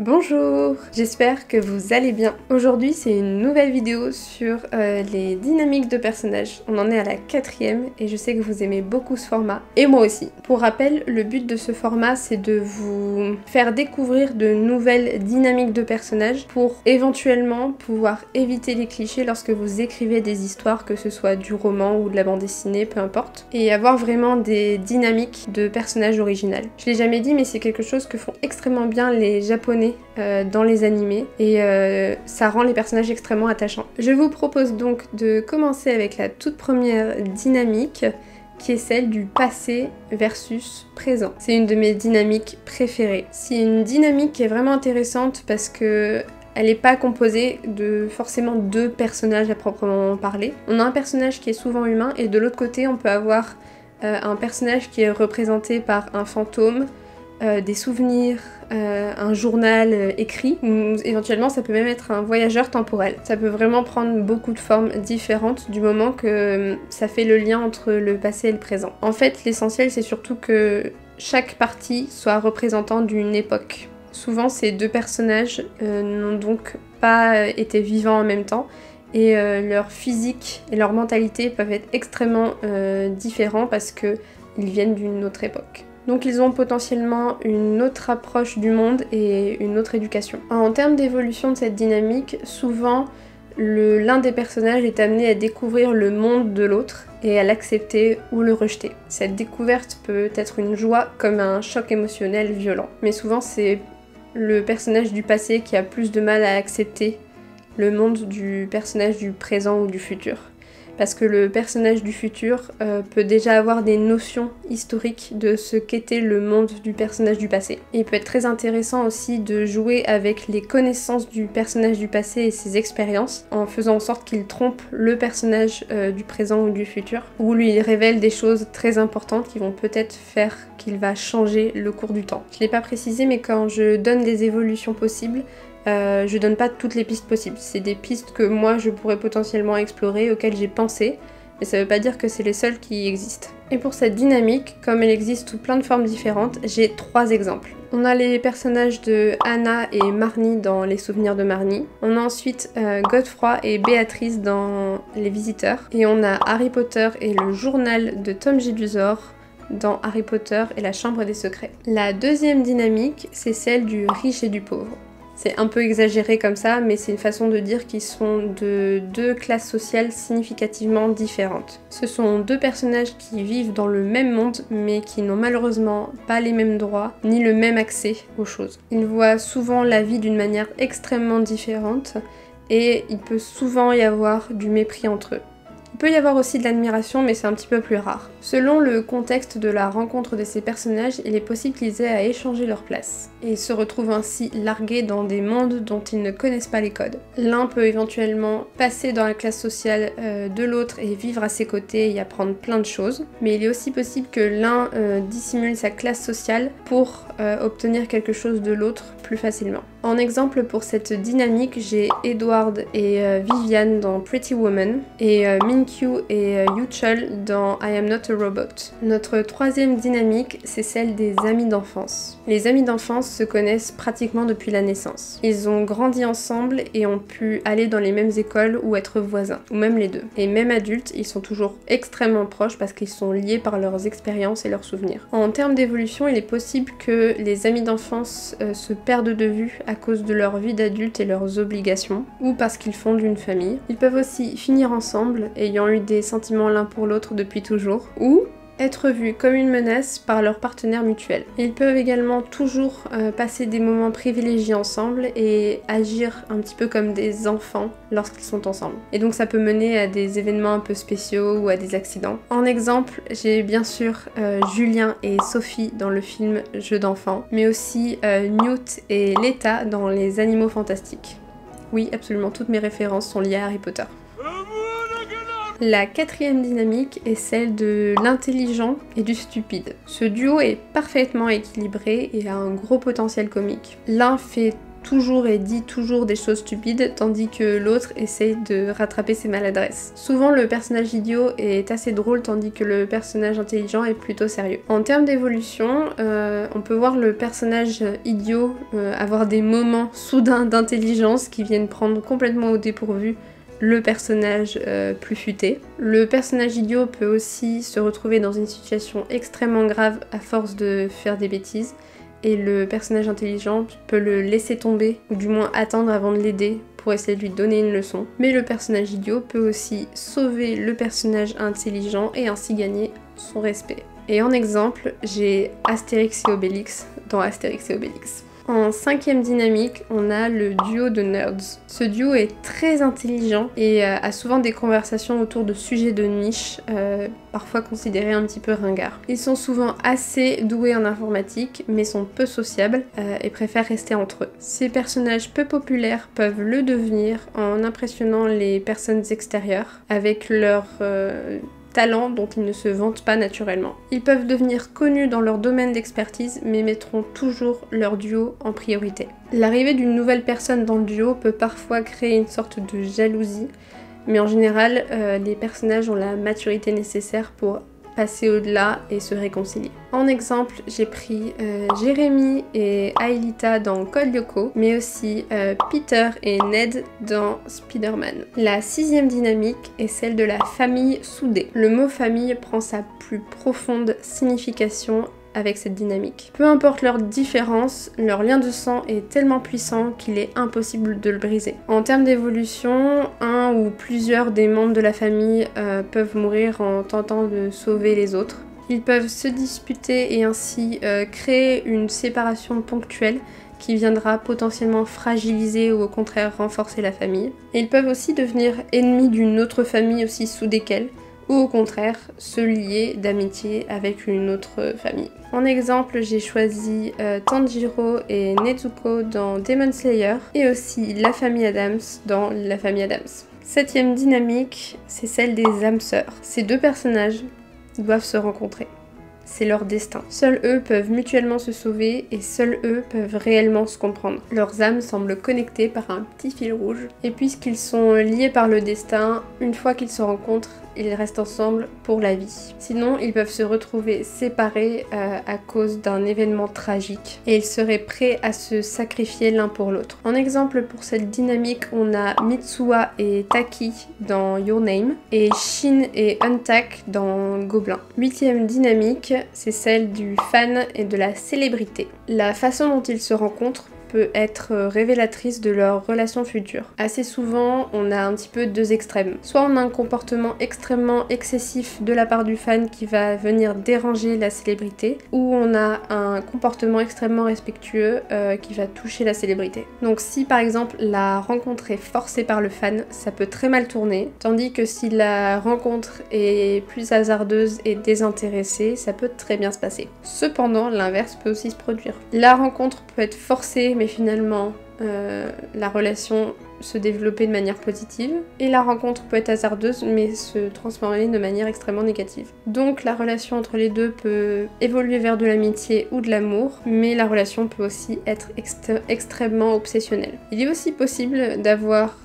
Bonjour, j'espère que vous allez bien. Aujourd'hui c'est une nouvelle vidéo sur les dynamiques de personnages. On en est à la 4e et je sais que vous aimez beaucoup ce format, et moi aussi. Pour rappel, le but de ce format c'est de vous faire découvrir de nouvelles dynamiques de personnages pour éventuellement pouvoir éviter les clichés lorsque vous écrivez des histoires, que ce soit du roman ou de la bande dessinée, peu importe, et avoir vraiment des dynamiques de personnages originales. Je l'ai jamais dit mais c'est quelque chose que font extrêmement bien les japonais dans les animés et ça rend les personnages extrêmement attachants. Je vous propose donc de commencer avec la toute première dynamique qui est celle du passé versus présent. C'est une de mes dynamiques préférées. C'est une dynamique qui est vraiment intéressante parce que elle n'est pas composée de forcément deux personnages à proprement parler. On a un personnage qui est souvent humain et de l'autre côté on peut avoir un personnage qui est représenté par un fantôme, des souvenirs, un journal écrit, ou éventuellement ça peut même être un voyageur temporel. Ça peut vraiment prendre beaucoup de formes différentes du moment que ça fait le lien entre le passé et le présent. En fait, l'essentiel c'est surtout que chaque partie soit représentant d'une époque. Souvent ces deux personnages n'ont donc pas été vivants en même temps, et leur physique et leur mentalité peuvent être extrêmement différents parce qu'ils viennent d'une autre époque. Donc ils ont potentiellement une autre approche du monde et une autre éducation. En termes d'évolution de cette dynamique, souvent l'un des personnages est amené à découvrir le monde de l'autre et à l'accepter ou le rejeter. Cette découverte peut être une joie comme un choc émotionnel violent. Mais souvent c'est le personnage du passé qui a plus de mal à accepter le monde du personnage du présent ou du futur. Parce que le personnage du futur peut déjà avoir des notions historiques de ce qu'était le monde du personnage du passé. Et il peut être très intéressant aussi de jouer avec les connaissances du personnage du passé et ses expériences, en faisant en sorte qu'il trompe le personnage du présent ou du futur, ou lui révèle des choses très importantes qui vont peut-être faire qu'il va changer le cours du temps. Je l'ai pas précisé, mais quand je donne des évolutions possibles, je donne pas toutes les pistes possibles. C'est des pistes que moi je pourrais potentiellement explorer, auxquelles j'ai pensé, mais ça veut pas dire que c'est les seules qui existent. Et pour cette dynamique, comme elle existe sous plein de formes différentes, j'ai 3 exemples. On a les personnages de Anna et Marnie dans Les Souvenirs de Marnie. On a ensuite Godefroy et Béatrice dans Les Visiteurs. Et on a Harry Potter et le journal de Tom Jedusor dans Harry Potter et la Chambre des Secrets. La deuxième dynamique, c'est celle du riche et du pauvre. C'est un peu exagéré comme ça, mais c'est une façon de dire qu'ils sont de deux classes sociales significativement différentes. Ce sont deux personnages qui vivent dans le même monde, mais qui n'ont malheureusement pas les mêmes droits, ni le même accès aux choses. Ils voient souvent la vie d'une manière extrêmement différente, et il peut souvent y avoir du mépris entre eux. Il peut y avoir aussi de l'admiration, mais c'est un petit peu plus rare. Selon le contexte de la rencontre de ces personnages, il est possible qu'ils aient à échanger leur place, et se retrouvent ainsi largués dans des mondes dont ils ne connaissent pas les codes. L'un peut éventuellement passer dans la classe sociale de l'autre et vivre à ses côtés et y apprendre plein de choses, mais il est aussi possible que l'un dissimule sa classe sociale pour obtenir quelque chose de l'autre plus facilement. En exemple pour cette dynamique, j'ai Edward et Vivian dans Pretty Woman, et Minkyu et Yuchul dans I Am Not a Robot. Notre troisième dynamique, c'est celle des amis d'enfance. Les amis d'enfance se connaissent pratiquement depuis la naissance. Ils ont grandi ensemble et ont pu aller dans les mêmes écoles ou être voisins, ou même les deux. Et même adultes, ils sont toujours extrêmement proches parce qu'ils sont liés par leurs expériences et leurs souvenirs. En termes d'évolution, il est possible que les amis d'enfance se perdent de vue à cause de leur vie d'adulte et leurs obligations, ou parce qu'ils fondent une famille. Ils peuvent aussi finir ensemble, ayant eu des sentiments l'un pour l'autre depuis toujours, ou être vus comme une menace par leur partenaire mutuel. Ils peuvent également toujours passer des moments privilégiés ensemble et agir un petit peu comme des enfants lorsqu'ils sont ensemble. Et donc ça peut mener à des événements un peu spéciaux ou à des accidents. En exemple, j'ai bien sûr Julien et Sophie dans le film Jeux d'enfants, mais aussi Newt et Leta dans Les Animaux Fantastiques. Oui, absolument toutes mes références sont liées à Harry Potter. La quatrième dynamique est celle de l'intelligent et du stupide. Ce duo est parfaitement équilibré et a un gros potentiel comique. L'un fait toujours et dit toujours des choses stupides, tandis que l'autre essaye de rattraper ses maladresses. Souvent le personnage idiot est assez drôle, tandis que le personnage intelligent est plutôt sérieux. En termes d'évolution, on peut voir le personnage idiot avoir des moments soudains d'intelligence qui viennent prendre complètement au dépourvu le personnage plus futé. Le personnage idiot peut aussi se retrouver dans une situation extrêmement grave à force de faire des bêtises, et le personnage intelligent peut le laisser tomber, ou du moins attendre avant de l'aider pour essayer de lui donner une leçon. Mais le personnage idiot peut aussi sauver le personnage intelligent et ainsi gagner son respect. Et en exemple, j'ai Astérix et Obélix dans Astérix et Obélix. En 5e dynamique, on a le duo de nerds. Ce duo est très intelligent et a souvent des conversations autour de sujets de niche, parfois considérés un petit peu ringards. Ils sont souvent assez doués en informatique, mais sont peu sociables et préfèrent rester entre eux. Ces personnages peu populaires peuvent le devenir en impressionnant les personnes extérieures avec leur talents dont ils ne se vantent pas naturellement. Ils peuvent devenir connus dans leur domaine d'expertise, mais mettront toujours leur duo en priorité. L'arrivée d'une nouvelle personne dans le duo peut parfois créer une sorte de jalousie, mais en général, les personnages ont la maturité nécessaire pour passer au-delà et se réconcilier. En exemple, j'ai pris Jérémy et Aelita dans Code Lyoko, mais aussi Peter et Ned dans Spider-Man. La 6e dynamique est celle de la famille soudée. Le mot famille prend sa plus profonde signification avec cette dynamique. Peu importe leurs différences, leur lien de sang est tellement puissant qu'il est impossible de le briser. En termes d'évolution, un ou plusieurs des membres de la famille peuvent mourir en tentant de sauver les autres. Ils peuvent se disputer et ainsi créer une séparation ponctuelle qui viendra potentiellement fragiliser ou au contraire renforcer la famille. Et ils peuvent aussi devenir ennemis d'une autre famille aussi soudée qu'elle, ou au contraire se lier d'amitié avec une autre famille. En exemple, j'ai choisi Tanjiro et Nezuko dans Demon Slayer et aussi la famille Adams dans La famille Adams. 7e dynamique, c'est celle des âmes sœurs. Ces deux personnages doivent se rencontrer. C'est leur destin. Seuls eux peuvent mutuellement se sauver et seuls eux peuvent réellement se comprendre. Leurs âmes semblent connectées par un petit fil rouge. Et puisqu'ils sont liés par le destin, une fois qu'ils se rencontrent, ils restent ensemble pour la vie. Sinon, ils peuvent se retrouver séparés à cause d'un événement tragique et ils seraient prêts à se sacrifier l'un pour l'autre. En exemple, pour cette dynamique, on a Mitsuha et Taki dans Your Name et Shin et Untak dans Gobelin. 8e dynamique, c'est celle du fan et de la célébrité. La façon dont ils se rencontrent peut être révélatrice de leur relation future. Assez souvent, on a un petit peu deux extrêmes. Soit on a un comportement extrêmement excessif de la part du fan qui va venir déranger la célébrité, ou on a un comportement extrêmement respectueux qui va toucher la célébrité. Donc si par exemple la rencontre est forcée par le fan, ça peut très mal tourner, tandis que si la rencontre est plus hasardeuse et désintéressée, ça peut très bien se passer. Cependant, l'inverse peut aussi se produire. La rencontre peut être forcée, mais finalement la relation se développer de manière positive, et la rencontre peut être hasardeuse mais se transformer de manière extrêmement négative. Donc la relation entre les deux peut évoluer vers de l'amitié ou de l'amour, mais la relation peut aussi être extrêmement obsessionnelle. Il est aussi possible d'avoir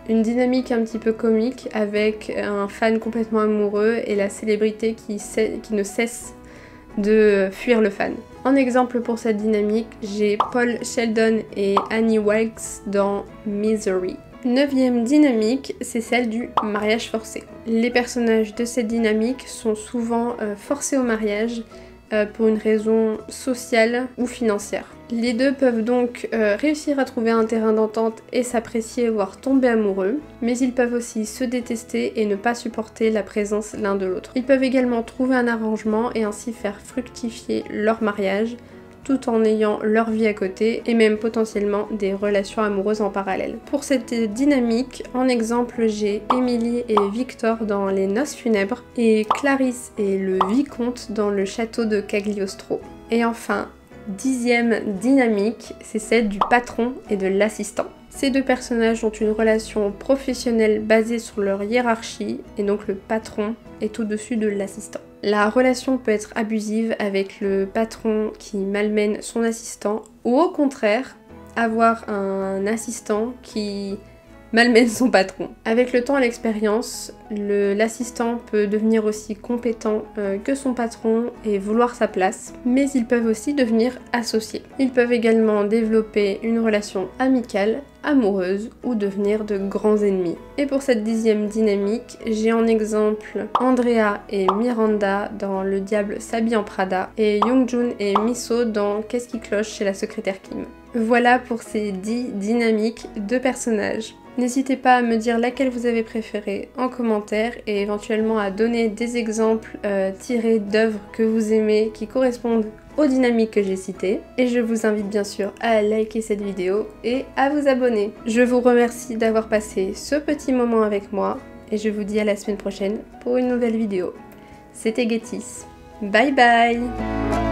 une dynamique un petit peu comique avec un fan complètement amoureux et la célébrité qui ne cesse de fuir le fan. En exemple pour cette dynamique, j'ai Paul Sheldon et Annie Wilkes dans Misery. 9e dynamique, c'est celle du mariage forcé. Les personnages de cette dynamique sont souvent forcés au mariage pour une raison sociale ou financière. Les deux peuvent donc réussir à trouver un terrain d'entente et s'apprécier, voire tomber amoureux, mais ils peuvent aussi se détester et ne pas supporter la présence l'un de l'autre. Ils peuvent également trouver un arrangement et ainsi faire fructifier leur mariage, tout en ayant leur vie à côté et même potentiellement des relations amoureuses en parallèle. Pour cette dynamique, en exemple, j'ai Emily et Victor dans Les Noces funèbres et Clarisse et le Vicomte dans Le Château de Cagliostro. Et enfin, 10e dynamique, c'est celle du patron et de l'assistant. Ces deux personnages ont une relation professionnelle basée sur leur hiérarchie et donc le patron est au-dessus de l'assistant. La relation peut être abusive avec le patron qui malmène son assistant ou au contraire, avoir un assistant qui malmène son patron. Avec le temps et l'expérience, l'assistant peut devenir aussi compétent que son patron et vouloir sa place, mais ils peuvent aussi devenir associés. Ils peuvent également développer une relation amicale, amoureuse ou devenir de grands ennemis. Et pour cette 10e dynamique, j'ai en exemple Andrea et Miranda dans Le Diable s'habille en Prada et Yoongjun et Miso dans Qu'est-ce qui cloche chez la secrétaire Kim. Voilà pour ces 10 dynamiques de personnages. N'hésitez pas à me dire laquelle vous avez préférée en commentaire et éventuellement à donner des exemples tirés d'œuvres que vous aimez qui correspondent aux dynamiques que j'ai citées. Et je vous invite bien sûr à liker cette vidéo et à vous abonner. Je vous remercie d'avoir passé ce petit moment avec moi et je vous dis à la semaine prochaine pour une nouvelle vidéo. C'était Getis. Bye bye!